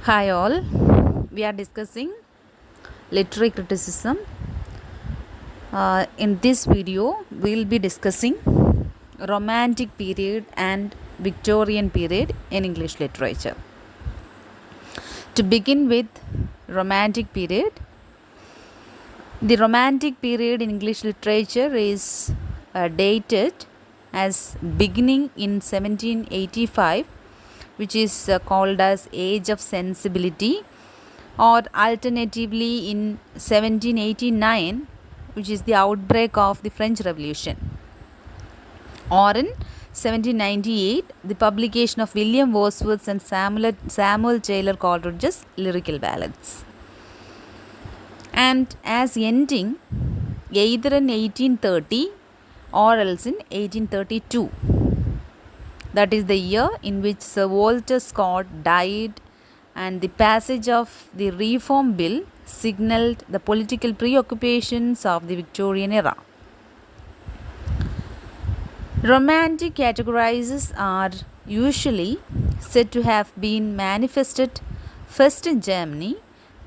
Hi all, we are discussing literary criticism. In this video, we will be discussing Romantic period and Victorian period in English literature. To begin with, Romantic period. The Romantic period in English literature is dated as beginning in 1785, which is called as Age of Sensibility, or alternatively in 1789, which is the outbreak of the French Revolution, or in 1798, the publication of William Wordsworth's and Samuel Taylor Coleridge's lyrical ballads. And as ending either in 1830 or else in 1832. That is the year in which Sir Walter Scott died, and the passage of the Reform Bill signalled the political preoccupations of the Victorian era. Romantic categorizers are usually said to have been manifested first in Germany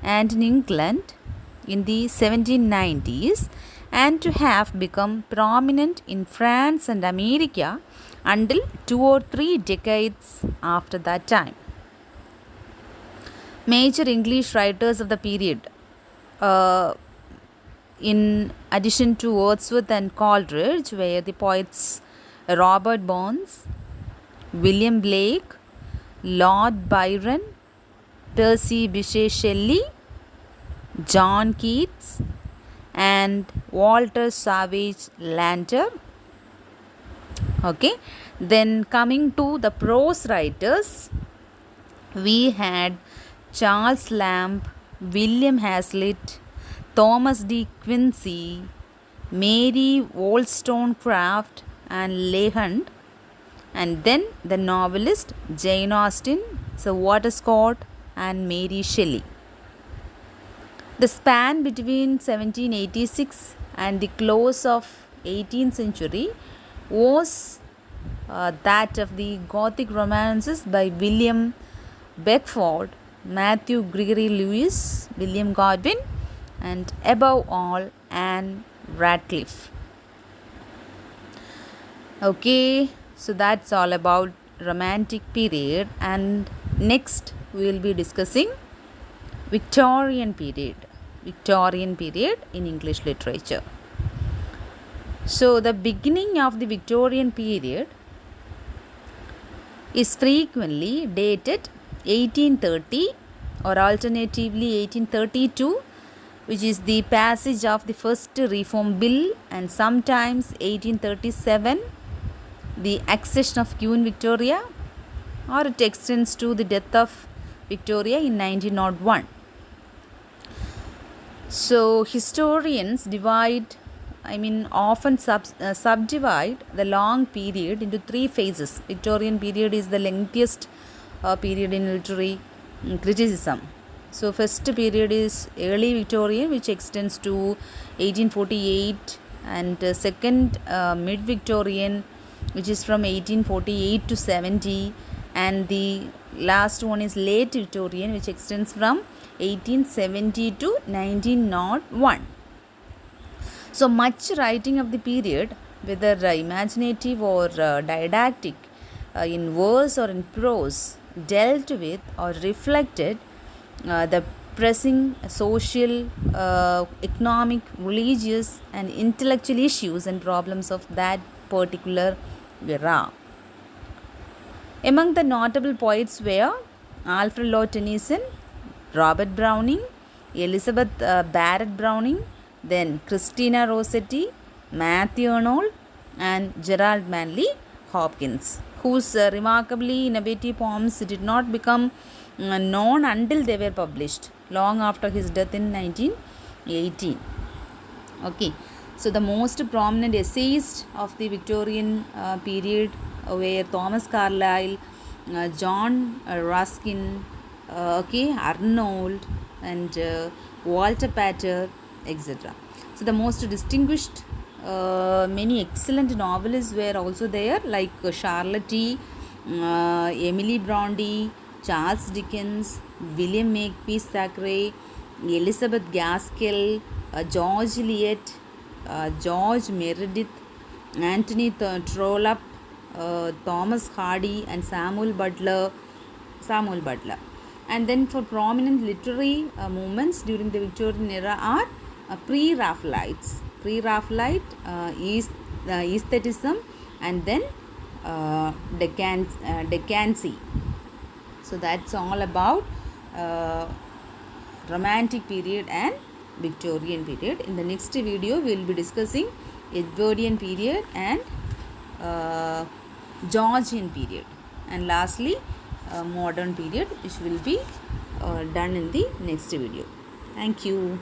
and in England in the 1790s, and to have become prominent in France and America until 2 or 3 decades after that time. Major English writers of the period, in addition to Wordsworth and Coleridge, were the poets Robert Burns, William Blake, Lord Byron, Percy Bysshe Shelley, John Keats, and Walter Savage Landor. Okay, then coming to the prose writers, we had Charles Lamb, William Hazlitt, Thomas D. Quincy, Mary Wollstonecraft, and Leigh Hunt, and then the novelist Jane Austen, Sir Walter Scott, and Mary Shelley. The span between 1786 and the close of 18th century was that of the Gothic romances by William Beckford, Matthew Gregory Lewis, William Godwin, and above all, Anne Radcliffe. Okay, so that's all about Romantic period, and next we will be discussing Victorian period in English literature. So the beginning of the Victorian period is frequently dated 1830 or alternatively 1832, which is the passage of the first Reform Bill, and sometimes 1837, the accession of Queen Victoria, or it extends to the death of Victoria in 1901. So historians often subdivide the long period into 3 phases. Victorian period is the lengthiest period in literary criticism. So first period is early Victorian, which extends to 1848, and second mid-Victorian, which is from 1848 to 70, and the last one is late Victorian, which extends from 1870 to 1901. So much writing of the period, whether imaginative or didactic, in verse or in prose, dealt with or reflected the pressing social, economic, religious, and intellectual issues and problems of that particular era. Among the notable poets were Alfred Lord Tennyson, Robert Browning, Elizabeth Barrett Browning, then Christina Rossetti, Matthew Arnold, and Gerald Manley Hopkins, whose remarkably innovative poems did not become known until they were published long after his death in 1918. Okay, so the most prominent essayists of the Victorian period were Thomas Carlyle, John Ruskin, Arnold, and Walter Pater, etc. So the most distinguished, many excellent novelists were also there, like Charlotte, Emily Bronte, Charles Dickens, William Makepeace Thackeray, Elizabeth Gaskell, George Eliot, George Meredith, Anthony Trollope, Thomas Hardy, and Samuel Butler. And then for prominent literary movements during the Victorian era are pre-Raphaelites. Pre-Raphaelite is aestheticism, and then decancy. So that's all about Romantic period and Victorian period. In the next video, we will be discussing Edwardian period and Georgian period, and lastly modern period, which will be done in the next video. Thank you.